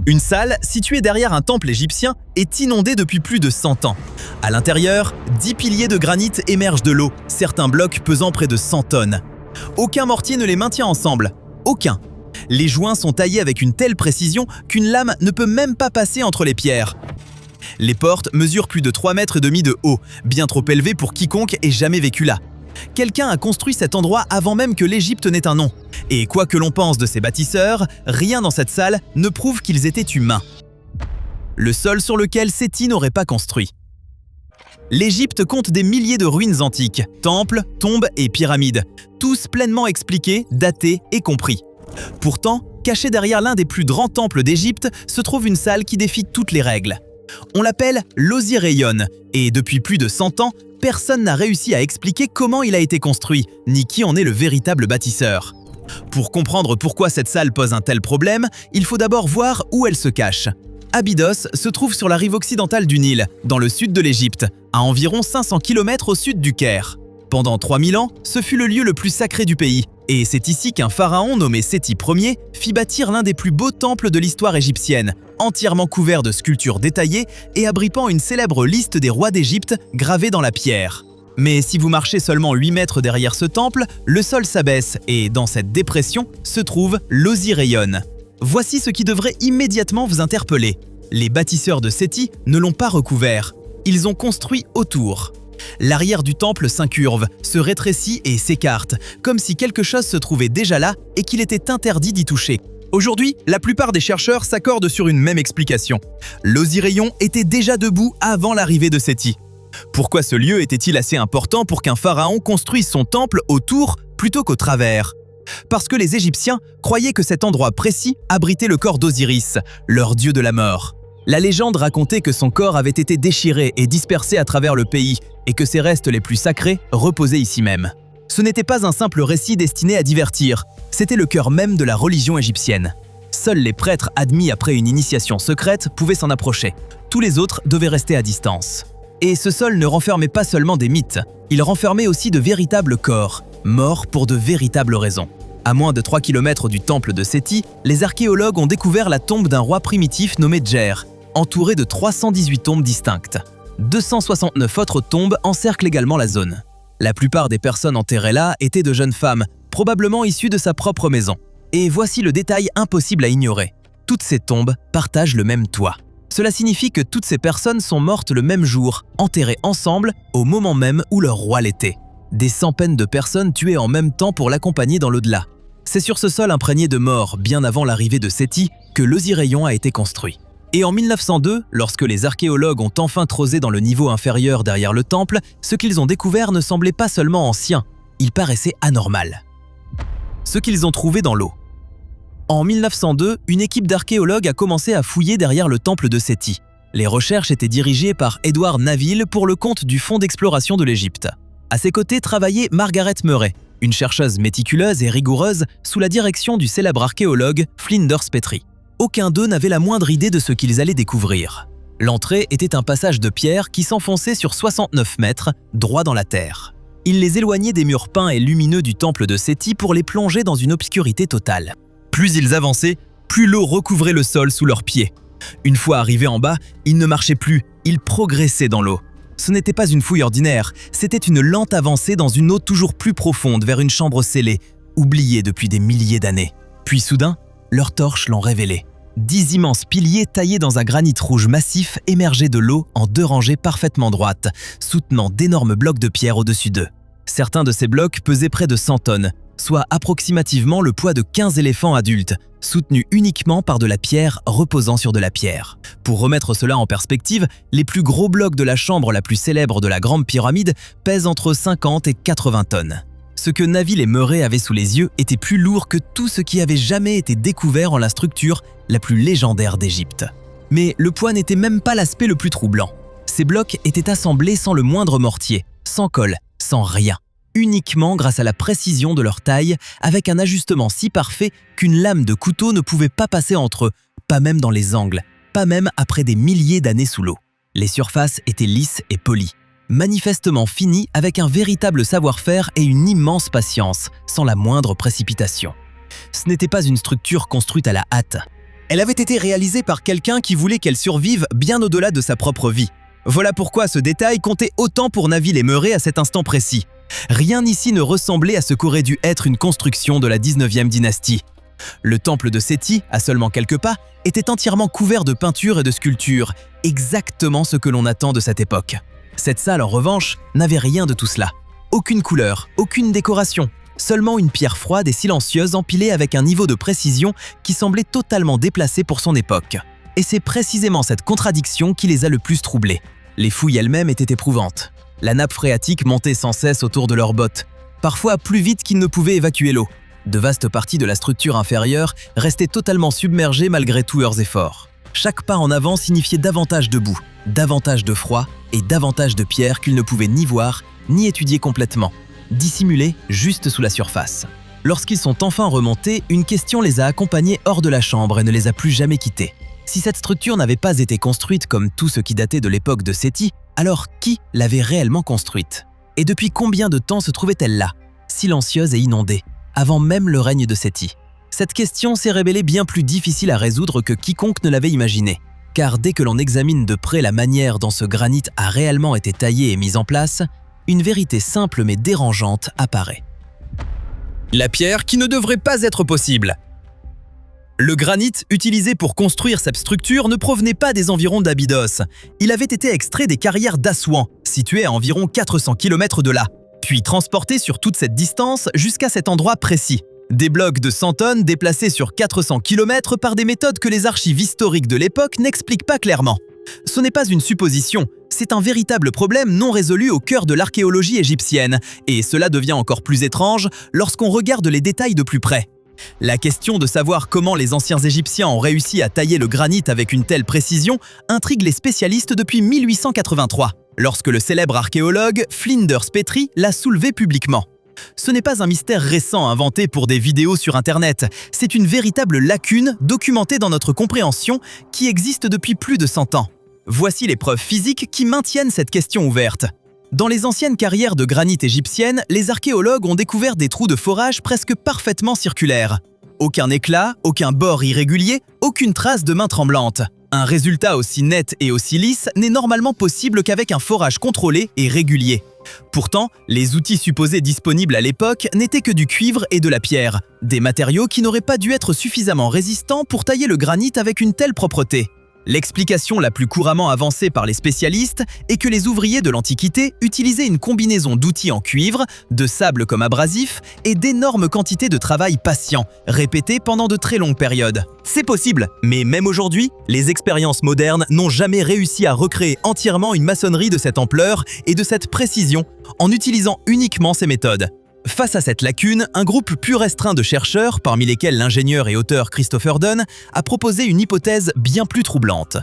Une salle située derrière un temple égyptien est inondée depuis plus de 100 ans. À l'intérieur, 10 piliers de granit émergent de l'eau, certains blocs pesant près de 100 tonnes. Aucun mortier ne les maintient ensemble. Aucun. Les joints sont taillés avec une telle précision qu'une lame ne peut même pas passer entre les pierres. Les portes mesurent plus de 3,5 mètres de haut, bien trop élevées pour quiconque ait jamais vécu là. Quelqu'un a construit cet endroit avant même que l'Égypte n'ait un nom. Et quoi que l'on pense de ces bâtisseurs, rien dans cette salle ne prouve qu'ils étaient humains. Le sol sur lequel Séti n'aurait pas construit. L'Égypte compte des milliers de ruines antiques, temples, tombes et pyramides, tous pleinement expliqués, datés et compris. Pourtant, caché derrière l'un des plus grands temples d'Égypte se trouve une salle qui défie toutes les règles. On l'appelle l'Osiraion, et depuis plus de 100 ans, personne n'a réussi à expliquer comment il a été construit, ni qui en est le véritable bâtisseur. Pour comprendre pourquoi cette salle pose un tel problème, il faut d'abord voir où elle se cache. Abydos se trouve sur la rive occidentale du Nil, dans le sud de l'Égypte, à environ 500 km au sud du Caire. Pendant 3000 ans, ce fut le lieu le plus sacré du pays, et c'est ici qu'un pharaon nommé Séti Ier fit bâtir l'un des plus beaux temples de l'histoire égyptienne, entièrement couvert de sculptures détaillées et abritant une célèbre liste des rois d'Égypte gravée dans la pierre. Mais si vous marchez seulement 8 mètres derrière ce temple, le sol s'abaisse et dans cette dépression se trouve l'Osiraion. Voici ce qui devrait immédiatement vous interpeller. Les bâtisseurs de Séti ne l'ont pas recouvert, ils ont construit autour. L'arrière du temple s'incurve, se rétrécit et s'écarte, comme si quelque chose se trouvait déjà là et qu'il était interdit d'y toucher. Aujourd'hui, la plupart des chercheurs s'accordent sur une même explication. L'Osiraion était déjà debout avant l'arrivée de Séti. Pourquoi ce lieu était-il assez important pour qu'un pharaon construise son temple autour plutôt qu'au travers? Parce que les Égyptiens croyaient que cet endroit précis abritait le corps d'Osiris, leur dieu de la mort. La légende racontait que son corps avait été déchiré et dispersé à travers le pays et que ses restes les plus sacrés reposaient ici même. Ce n'était pas un simple récit destiné à divertir, c'était le cœur même de la religion égyptienne. Seuls les prêtres admis après une initiation secrète pouvaient s'en approcher. Tous les autres devaient rester à distance. Et ce sol ne renfermait pas seulement des mythes, il renfermait aussi de véritables corps, morts pour de véritables raisons. À moins de 3 km du temple de Séti, les archéologues ont découvert la tombe d'un roi primitif nommé Djer, entouré de 318 tombes distinctes. 269 autres tombes encerclent également la zone. La plupart des personnes enterrées là étaient de jeunes femmes, probablement issues de sa propre maison. Et voici le détail impossible à ignorer. Toutes ces tombes partagent le même toit. Cela signifie que toutes ces personnes sont mortes le même jour, enterrées ensemble au moment même où leur roi l'était. Des centaines de personnes tuées en même temps pour l'accompagner dans l'au-delà. C'est sur ce sol imprégné de mort, bien avant l'arrivée de Séti, que l'Osiraion a été construit. Et en 1902, lorsque les archéologues ont enfin creusé dans le niveau inférieur derrière le temple, ce qu'ils ont découvert ne semblait pas seulement ancien, il paraissait anormal. Ce qu'ils ont trouvé dans l'eau. En 1902, une équipe d'archéologues a commencé à fouiller derrière le temple de Séti. Les recherches étaient dirigées par Edward Naville pour le compte du Fonds d'exploration de l'Égypte. À ses côtés travaillait Margaret Murray, une chercheuse méticuleuse et rigoureuse sous la direction du célèbre archéologue Flinders Petrie. Aucun d'eux n'avait la moindre idée de ce qu'ils allaient découvrir. L'entrée était un passage de pierre qui s'enfonçait sur 69 mètres, droit dans la terre. Il les éloignait des murs peints et lumineux du temple de Séti pour les plonger dans une obscurité totale. Plus ils avançaient, plus l'eau recouvrait le sol sous leurs pieds. Une fois arrivés en bas, ils ne marchaient plus, ils progressaient dans l'eau. Ce n'était pas une fouille ordinaire, c'était une lente avancée dans une eau toujours plus profonde vers une chambre scellée, oubliée depuis des milliers d'années. Puis soudain, leurs torches l'ont révélé. 10 immenses piliers taillés dans un granit rouge massif émergeaient de l'eau en 2 rangées parfaitement droites, soutenant d'énormes blocs de pierre au-dessus d'eux. Certains de ces blocs pesaient près de 100 tonnes, soit approximativement le poids de 15 éléphants adultes, soutenus uniquement par de la pierre reposant sur de la pierre. Pour remettre cela en perspective, les plus gros blocs de la chambre la plus célèbre de la Grande Pyramide pèsent entre 50 et 80 tonnes. Ce que Naville et Murray avaient sous les yeux était plus lourd que tout ce qui avait jamais été découvert en la structure la plus légendaire d'Égypte. Mais le poids n'était même pas l'aspect le plus troublant. Ces blocs étaient assemblés sans le moindre mortier, sans colle, sans rien. Uniquement grâce à la précision de leur taille, avec un ajustement si parfait qu'une lame de couteau ne pouvait pas passer entre eux, pas même dans les angles, pas même après des milliers d'années sous l'eau. Les surfaces étaient lisses et polies, manifestement finies avec un véritable savoir-faire et une immense patience, sans la moindre précipitation. Ce n'était pas une structure construite à la hâte. Elle avait été réalisée par quelqu'un qui voulait qu'elle survive bien au-delà de sa propre vie. Voilà pourquoi ce détail comptait autant pour Naville et Meuret à cet instant précis. Rien ici ne ressemblait à ce qu'aurait dû être une construction de la 19e dynastie. Le temple de Séti, à seulement quelques pas, était entièrement couvert de peintures et de sculptures, exactement ce que l'on attend de cette époque. Cette salle, en revanche, n'avait rien de tout cela. Aucune couleur, aucune décoration, seulement une pierre froide et silencieuse empilée avec un niveau de précision qui semblait totalement déplacé pour son époque. Et c'est précisément cette contradiction qui les a le plus troublés. Les fouilles elles-mêmes étaient éprouvantes. La nappe phréatique montait sans cesse autour de leurs bottes, parfois plus vite qu'ils ne pouvaient évacuer l'eau. De vastes parties de la structure inférieure restaient totalement submergées malgré tous leurs efforts. Chaque pas en avant signifiait davantage de boue, davantage de froid et davantage de pierres qu'ils ne pouvaient ni voir ni étudier complètement, dissimulées juste sous la surface. Lorsqu'ils sont enfin remontés, une question les a accompagnés hors de la chambre et ne les a plus jamais quittés. Si cette structure n'avait pas été construite comme tout ce qui datait de l'époque de Séti, alors qui l'avait réellement construite? Et depuis combien de temps se trouvait-elle là, silencieuse et inondée, avant même le règne de Séti? Cette question s'est révélée bien plus difficile à résoudre que quiconque ne l'avait imaginé, car dès que l'on examine de près la manière dont ce granit a réellement été taillé et mis en place, une vérité simple mais dérangeante apparaît. La pierre qui ne devrait pas être possible. Le granit utilisé pour construire cette structure ne provenait pas des environs d'Abydos. Il avait été extrait des carrières d'Assouan, situées à environ 400 km de là, puis transporté sur toute cette distance jusqu'à cet endroit précis. Des blocs de 100 tonnes déplacés sur 400 km par des méthodes que les archives historiques de l'époque n'expliquent pas clairement. Ce n'est pas une supposition, c'est un véritable problème non résolu au cœur de l'archéologie égyptienne, et cela devient encore plus étrange lorsqu'on regarde les détails de plus près. La question de savoir comment les anciens Égyptiens ont réussi à tailler le granit avec une telle précision intrigue les spécialistes depuis 1883, lorsque le célèbre archéologue Flinders Petrie l'a soulevé publiquement. Ce n'est pas un mystère récent inventé pour des vidéos sur Internet, c'est une véritable lacune documentée dans notre compréhension qui existe depuis plus de 100 ans. Voici les preuves physiques qui maintiennent cette question ouverte. Dans les anciennes carrières de granit égyptiennes, les archéologues ont découvert des trous de forage presque parfaitement circulaires. Aucun éclat, aucun bord irrégulier, aucune trace de main tremblante. Un résultat aussi net et aussi lisse n'est normalement possible qu'avec un forage contrôlé et régulier. Pourtant, les outils supposés disponibles à l'époque n'étaient que du cuivre et de la pierre, des matériaux qui n'auraient pas dû être suffisamment résistants pour tailler le granit avec une telle propreté. L'explication la plus couramment avancée par les spécialistes est que les ouvriers de l'Antiquité utilisaient une combinaison d'outils en cuivre, de sable comme abrasif et d'énormes quantités de travail patient, répété pendant de très longues périodes. C'est possible, mais même aujourd'hui, les expériences modernes n'ont jamais réussi à recréer entièrement une maçonnerie de cette ampleur et de cette précision en utilisant uniquement ces méthodes. Face à cette lacune, un groupe plus restreint de chercheurs, parmi lesquels l'ingénieur et auteur Christopher Dunn, a proposé une hypothèse bien plus troublante.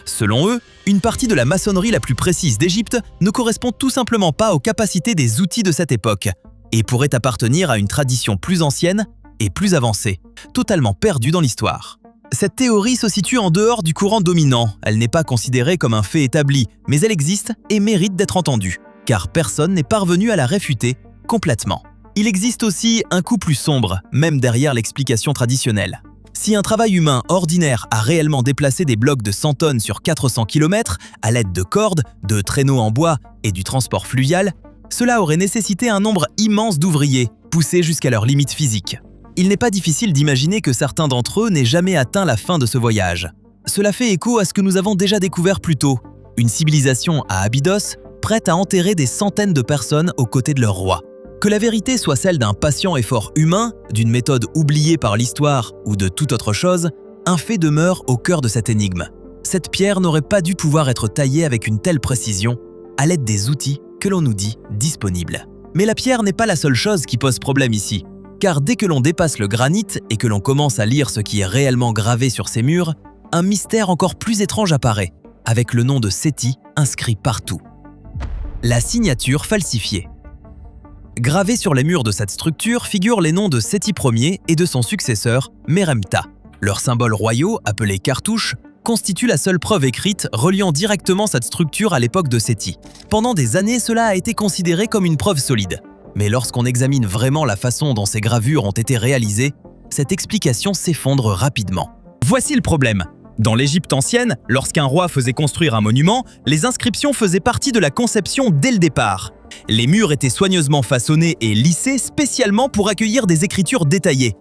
Selon eux, une partie de la maçonnerie la plus précise d'Égypte ne correspond tout simplement pas aux capacités des outils de cette époque et pourrait appartenir à une tradition plus ancienne et plus avancée, totalement perdue dans l'histoire. Cette théorie se situe en dehors du courant dominant, elle n'est pas considérée comme un fait établi, mais elle existe et mérite d'être entendue, car personne n'est parvenu à la réfuter complètement. Il existe aussi un coup plus sombre, même derrière l'explication traditionnelle. Si un travail humain ordinaire a réellement déplacé des blocs de 100 tonnes sur 400 km à l'aide de cordes, de traîneaux en bois et du transport fluvial, cela aurait nécessité un nombre immense d'ouvriers, poussés jusqu'à leurs limites physiques. Il n'est pas difficile d'imaginer que certains d'entre eux n'aient jamais atteint la fin de ce voyage. Cela fait écho à ce que nous avons déjà découvert plus tôt, une civilisation à Abydos prête à enterrer des centaines de personnes aux côtés de leur roi. Que la vérité soit celle d'un patient effort humain, d'une méthode oubliée par l'histoire ou de toute autre chose, un fait demeure au cœur de cette énigme. Cette pierre n'aurait pas dû pouvoir être taillée avec une telle précision à l'aide des outils que l'on nous dit disponibles. Mais la pierre n'est pas la seule chose qui pose problème ici, car dès que l'on dépasse le granit et que l'on commence à lire ce qui est réellement gravé sur ces murs, un mystère encore plus étrange apparaît, avec le nom de Séti inscrit partout. La signature falsifiée. Gravés sur les murs de cette structure figurent les noms de Séti Ier et de son successeur, Meremta. Leurs symboles royaux, appelés cartouches, constituent la seule preuve écrite reliant directement cette structure à l'époque de Séti. Pendant des années, cela a été considéré comme une preuve solide. Mais lorsqu'on examine vraiment la façon dont ces gravures ont été réalisées, cette explication s'effondre rapidement. Voici le problème. Dans l'Égypte ancienne, lorsqu'un roi faisait construire un monument, les inscriptions faisaient partie de la conception dès le départ. Les murs étaient soigneusement façonnés et lissés spécialement pour accueillir des écritures détaillées.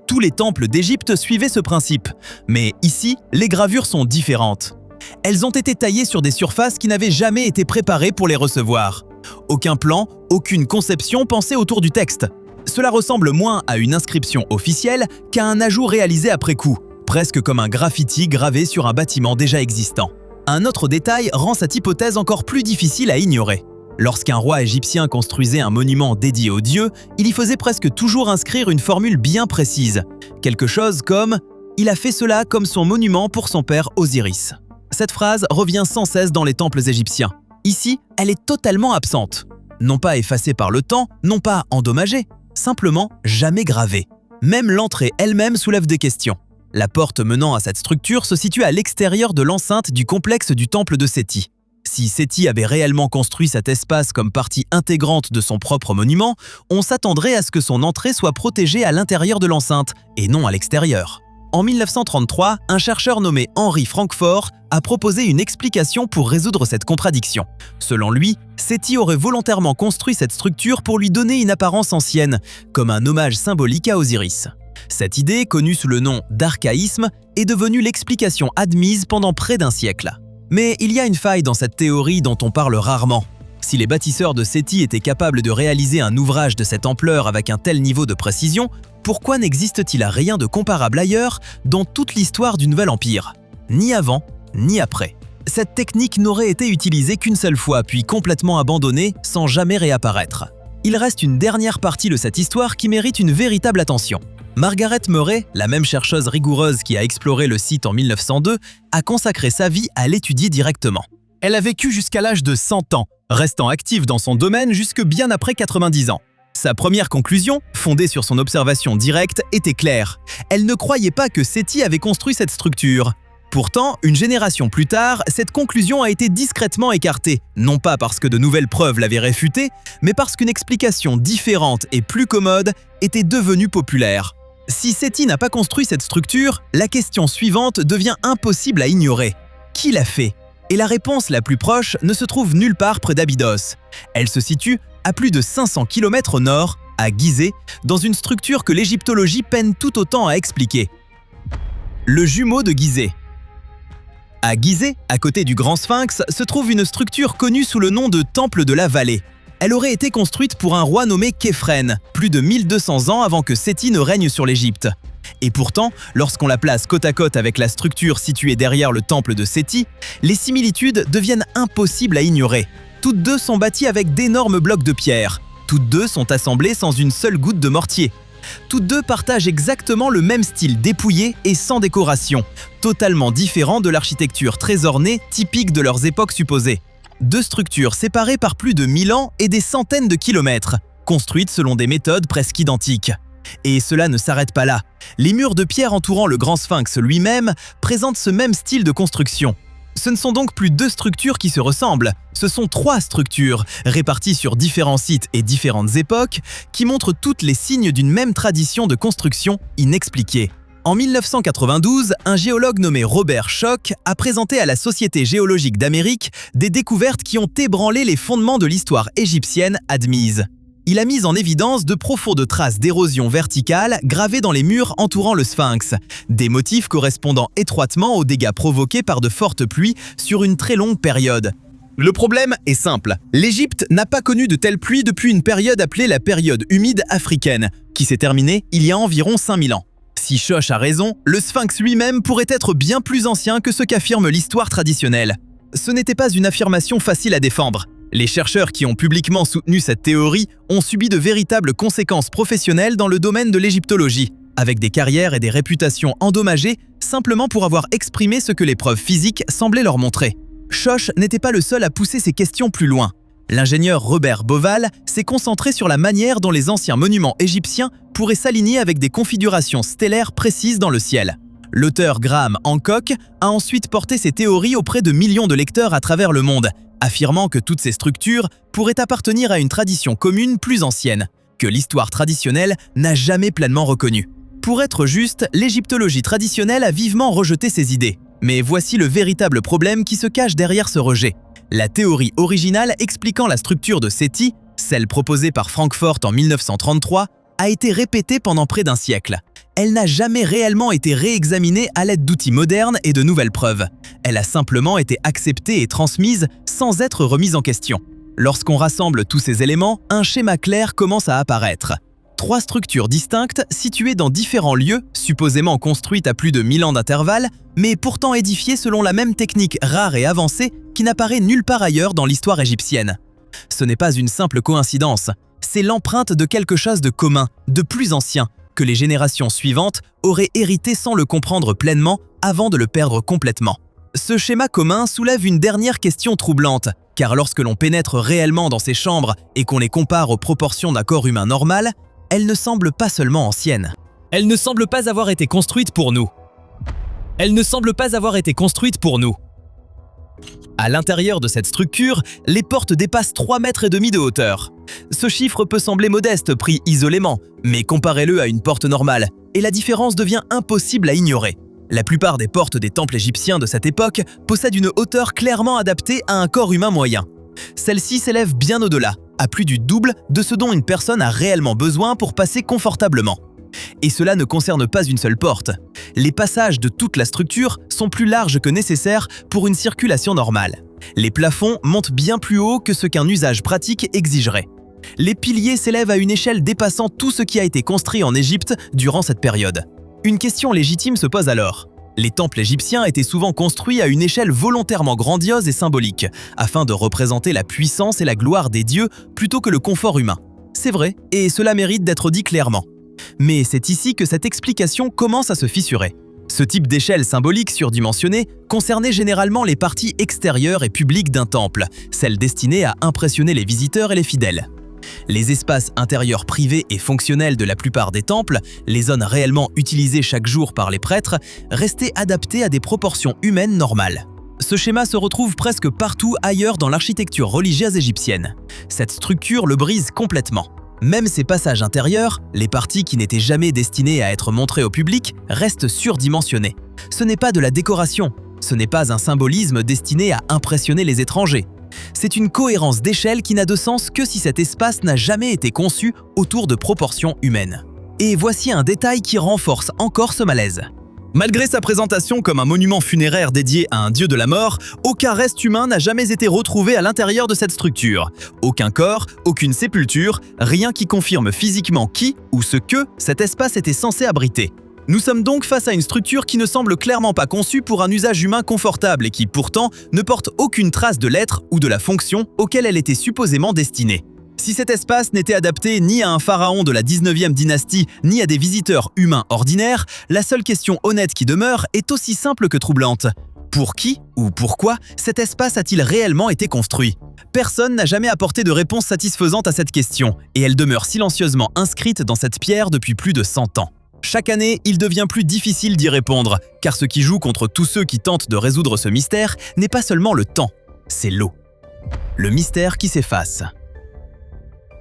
Tous les temples d'Égypte suivaient ce principe, mais ici, les gravures sont différentes. Elles ont été taillées sur des surfaces qui n'avaient jamais été préparées pour les recevoir. Aucun plan, aucune conception pensée autour du texte. Cela ressemble moins à une inscription officielle qu'à un ajout réalisé après coup, presque comme un graffiti gravé sur un bâtiment déjà existant. Un autre détail rend cette hypothèse encore plus difficile à ignorer. Lorsqu'un roi égyptien construisait un monument dédié aux dieux, il y faisait presque toujours inscrire une formule bien précise. Quelque chose comme « Il a fait cela comme son monument pour son père Osiris ». Cette phrase revient sans cesse dans les temples égyptiens. Ici, elle est totalement absente. Non pas effacée par le temps, non pas endommagée, simplement jamais gravée. Même l'entrée elle-même soulève des questions. La porte menant à cette structure se situe à l'extérieur de l'enceinte du complexe du temple de Séti. Si Séti avait réellement construit cet espace comme partie intégrante de son propre monument, on s'attendrait à ce que son entrée soit protégée à l'intérieur de l'enceinte et non à l'extérieur. En 1933, un chercheur nommé Henry Frankfort a proposé une explication pour résoudre cette contradiction. Selon lui, Séti aurait volontairement construit cette structure pour lui donner une apparence ancienne, comme un hommage symbolique à Osiris. Cette idée, connue sous le nom d'archaïsme, est devenue l'explication admise pendant près d'un siècle. Mais il y a une faille dans cette théorie dont on parle rarement. Si les bâtisseurs de Séti étaient capables de réaliser un ouvrage de cette ampleur avec un tel niveau de précision, pourquoi n'existe-t-il rien de comparable ailleurs dans toute l'histoire du Nouvel Empire? Ni avant, ni après. Cette technique n'aurait été utilisée qu'une seule fois, puis complètement abandonnée sans jamais réapparaître. Il reste une dernière partie de cette histoire qui mérite une véritable attention. Margaret Murray, la même chercheuse rigoureuse qui a exploré le site en 1902, a consacré sa vie à l'étudier directement. Elle a vécu jusqu'à l'âge de 100 ans, restant active dans son domaine jusque bien après 90 ans. Sa première conclusion, fondée sur son observation directe, était claire. Elle ne croyait pas que Séti avait construit cette structure. Pourtant, une génération plus tard, cette conclusion a été discrètement écartée, non pas parce que de nouvelles preuves l'avaient réfutée, mais parce qu'une explication différente et plus commode était devenue populaire. Si Séti n'a pas construit cette structure, la question suivante devient impossible à ignorer. Qui l'a fait? Et la réponse la plus proche ne se trouve nulle part près d'Abydos. Elle se situe à plus de 500 km au nord, à Gizeh, dans une structure que l'égyptologie peine tout autant à expliquer. Le jumeau de Gizeh. À Gizeh, à côté du Grand Sphinx, se trouve une structure connue sous le nom de Temple de la Vallée. Elle aurait été construite pour un roi nommé Képhren, plus de 1200 ans avant que Séti ne règne sur l'Égypte. Et pourtant, lorsqu'on la place côte à côte avec la structure située derrière le temple de Séti, les similitudes deviennent impossibles à ignorer. Toutes deux sont bâties avec d'énormes blocs de pierre. Toutes deux sont assemblées sans une seule goutte de mortier. Toutes deux partagent exactement le même style dépouillé et sans décoration, totalement différent de l'architecture très ornée typique de leurs époques supposées. Deux structures séparées par plus de 1000 ans et des centaines de kilomètres, construites selon des méthodes presque identiques. Et cela ne s'arrête pas là. Les murs de pierre entourant le Grand Sphinx lui-même présentent ce même style de construction. Ce ne sont donc plus deux structures qui se ressemblent, ce sont trois structures, réparties sur différents sites et différentes époques, qui montrent toutes les signes d'une même tradition de construction inexpliquée. En 1992, un géologue nommé Robert Schoch a présenté à la Société géologique d'Amérique des découvertes qui ont ébranlé les fondements de l'histoire égyptienne admise. Il a mis en évidence de profondes traces d'érosion verticale gravées dans les murs entourant le Sphinx, des motifs correspondant étroitement aux dégâts provoqués par de fortes pluies sur une très longue période. Le problème est simple, l'Égypte n'a pas connu de telles pluies depuis une période appelée la période humide africaine, qui s'est terminée il y a environ 5000 ans. Si Schoch a raison, le Sphinx lui-même pourrait être bien plus ancien que ce qu'affirme l'histoire traditionnelle. Ce n'était pas une affirmation facile à défendre. Les chercheurs qui ont publiquement soutenu cette théorie ont subi de véritables conséquences professionnelles dans le domaine de l'égyptologie, avec des carrières et des réputations endommagées simplement pour avoir exprimé ce que les preuves physiques semblaient leur montrer. Schoch n'était pas le seul à pousser ces questions plus loin. L'ingénieur Robert Bauval s'est concentré sur la manière dont les anciens monuments égyptiens pourraient s'aligner avec des configurations stellaires précises dans le ciel. L'auteur Graham Hancock a ensuite porté ses théories auprès de millions de lecteurs à travers le monde, affirmant que toutes ces structures pourraient appartenir à une tradition commune plus ancienne, que l'histoire traditionnelle n'a jamais pleinement reconnue. Pour être juste, l'égyptologie traditionnelle a vivement rejeté ces idées. Mais voici le véritable problème qui se cache derrière ce rejet. La théorie originale expliquant la structure de Séti, celle proposée par Frankfurt en 1933, a été répétée pendant près d'un siècle. Elle n'a jamais réellement été réexaminée à l'aide d'outils modernes et de nouvelles preuves. Elle a simplement été acceptée et transmise sans être remise en question. Lorsqu'on rassemble tous ces éléments, un schéma clair commence à apparaître. 3 structures distinctes situées dans différents lieux, supposément construites à plus de 1000 ans d'intervalle, mais pourtant édifiées selon la même technique rare et avancée qui n'apparaît nulle part ailleurs dans l'histoire égyptienne. Ce n'est pas une simple coïncidence, c'est l'empreinte de quelque chose de commun, de plus ancien, que les générations suivantes auraient hérité sans le comprendre pleinement avant de le perdre complètement. Ce schéma commun soulève une dernière question troublante, car lorsque l'on pénètre réellement dans ces chambres et qu'on les compare aux proportions d'un corps humain normal, elles ne semblent pas seulement anciennes. Elle ne semble pas avoir été construite pour nous. Elle ne semble pas avoir été construite pour nous. À l'intérieur de cette structure, les portes dépassent 3,5 mètres de hauteur. Ce chiffre peut sembler modeste pris isolément, mais comparez-le à une porte normale, et la différence devient impossible à ignorer. La plupart des portes des temples égyptiens de cette époque possèdent une hauteur clairement adaptée à un corps humain moyen. Celle-ci s'élève bien au-delà, à plus du double de ce dont une personne a réellement besoin pour passer confortablement. Et cela ne concerne pas une seule porte. Les passages de toute la structure sont plus larges que nécessaire pour une circulation normale. Les plafonds montent bien plus haut que ce qu'un usage pratique exigerait. Les piliers s'élèvent à une échelle dépassant tout ce qui a été construit en Égypte durant cette période. Une question légitime se pose alors. Les temples égyptiens étaient souvent construits à une échelle volontairement grandiose et symbolique, afin de représenter la puissance et la gloire des dieux plutôt que le confort humain. C'est vrai, et cela mérite d'être dit clairement. Mais c'est ici que cette explication commence à se fissurer. Ce type d'échelle symbolique surdimensionnée concernait généralement les parties extérieures et publiques d'un temple, celles destinées à impressionner les visiteurs et les fidèles. Les espaces intérieurs privés et fonctionnels de la plupart des temples, les zones réellement utilisées chaque jour par les prêtres, restaient adaptés à des proportions humaines normales. Ce schéma se retrouve presque partout ailleurs dans l'architecture religieuse égyptienne. Cette structure le brise complètement. Même ces passages intérieurs, les parties qui n'étaient jamais destinées à être montrées au public, restent surdimensionnées. Ce n'est pas de la décoration, ce n'est pas un symbolisme destiné à impressionner les étrangers. C'est une cohérence d'échelle qui n'a de sens que si cet espace n'a jamais été conçu autour de proportions humaines. Et voici un détail qui renforce encore ce malaise. Malgré sa présentation comme un monument funéraire dédié à un dieu de la mort, aucun reste humain n'a jamais été retrouvé à l'intérieur de cette structure. Aucun corps, aucune sépulture, rien qui confirme physiquement qui ou ce que cet espace était censé abriter. Nous sommes donc face à une structure qui ne semble clairement pas conçue pour un usage humain confortable et qui, pourtant, ne porte aucune trace de l'être ou de la fonction auquel elle était supposément destinée. Si cet espace n'était adapté ni à un pharaon de la 19e dynastie, ni à des visiteurs humains ordinaires, la seule question honnête qui demeure est aussi simple que troublante. Pour qui ou pourquoi cet espace a-t-il réellement été construit? Personne n'a jamais apporté de réponse satisfaisante à cette question, et elle demeure silencieusement inscrite dans cette pierre depuis plus de 100 ans. Chaque année, il devient plus difficile d'y répondre, car ce qui joue contre tous ceux qui tentent de résoudre ce mystère n'est pas seulement le temps, c'est l'eau. Le mystère qui s'efface.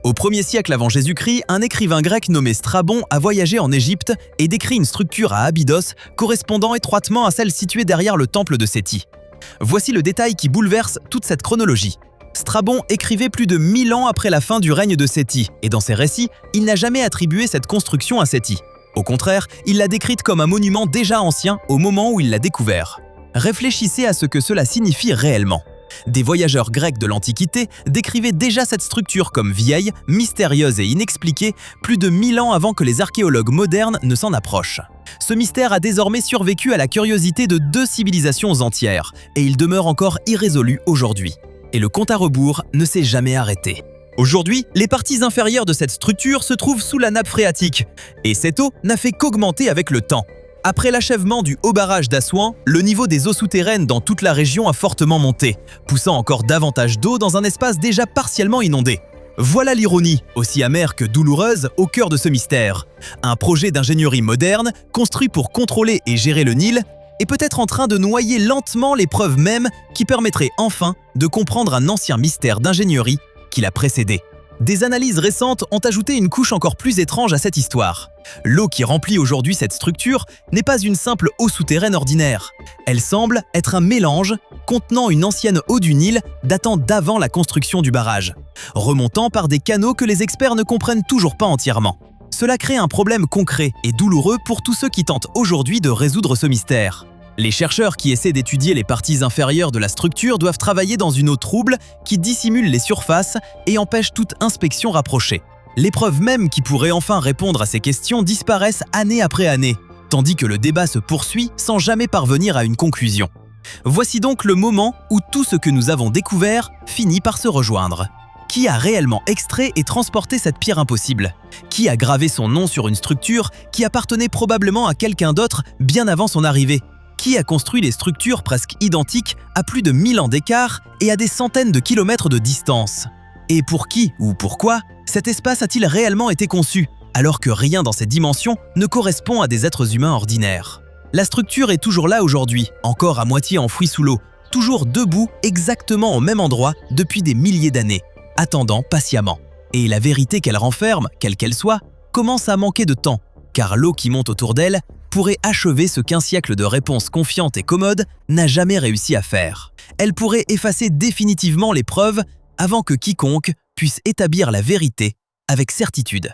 Au 1er siècle avant Jésus-Christ, un écrivain grec nommé Strabon a voyagé en Égypte et décrit une structure à Abydos correspondant étroitement à celle située derrière le temple de Séti. Voici le détail qui bouleverse toute cette chronologie. Strabon écrivait plus de 1000 ans après la fin du règne de Séti, et dans ses récits, il n'a jamais attribué cette construction à Séti. Au contraire, il l'a décrite comme un monument déjà ancien au moment où il l'a découvert. Réfléchissez à ce que cela signifie réellement. Des voyageurs grecs de l'Antiquité décrivaient déjà cette structure comme vieille, mystérieuse et inexpliquée plus de 1000 ans avant que les archéologues modernes ne s'en approchent. Ce mystère a désormais survécu à la curiosité de 2 civilisations entières, et il demeure encore irrésolu aujourd'hui. Et le compte à rebours ne s'est jamais arrêté. Aujourd'hui, les parties inférieures de cette structure se trouvent sous la nappe phréatique, et cette eau n'a fait qu'augmenter avec le temps. Après l'achèvement du haut barrage d'Assouan, le niveau des eaux souterraines dans toute la région a fortement monté, poussant encore davantage d'eau dans un espace déjà partiellement inondé. Voilà l'ironie, aussi amère que douloureuse, au cœur de ce mystère. Un projet d'ingénierie moderne, construit pour contrôler et gérer le Nil, est peut-être en train de noyer lentement les preuves mêmes qui permettraient enfin de comprendre un ancien mystère d'ingénierie qui l'a précédé. Des analyses récentes ont ajouté une couche encore plus étrange à cette histoire. L'eau qui remplit aujourd'hui cette structure n'est pas une simple eau souterraine ordinaire. Elle semble être un mélange contenant une ancienne eau du Nil datant d'avant la construction du barrage, remontant par des canaux que les experts ne comprennent toujours pas entièrement. Cela crée un problème concret et douloureux pour tous ceux qui tentent aujourd'hui de résoudre ce mystère. Les chercheurs qui essaient d'étudier les parties inférieures de la structure doivent travailler dans une eau trouble qui dissimule les surfaces et empêche toute inspection rapprochée. Les preuves même qui pourraient enfin répondre à ces questions disparaissent année après année, tandis que le débat se poursuit sans jamais parvenir à une conclusion. Voici donc le moment où tout ce que nous avons découvert finit par se rejoindre. Qui a réellement extrait et transporté cette pierre impossible? Qui a gravé son nom sur une structure qui appartenait probablement à quelqu'un d'autre bien avant son arrivée? Qui a construit les structures presque identiques à plus de 1000 ans d'écart et à des centaines de kilomètres de distance? Et pour qui ou pourquoi cet espace a-t-il réellement été conçu, alors que rien dans ces dimensions ne correspond à des êtres humains ordinaires? La structure est toujours là aujourd'hui, encore à moitié enfouie sous l'eau, toujours debout exactement au même endroit depuis des milliers d'années, attendant patiemment. Et la vérité qu'elle renferme, quelle qu'elle soit, commence à manquer de temps, car l'eau qui monte autour d'elle pourrait achever ce qu'un siècle de réponses confiantes et commodes n'a jamais réussi à faire. Elle pourrait effacer définitivement les preuves avant que quiconque puisse établir la vérité avec certitude.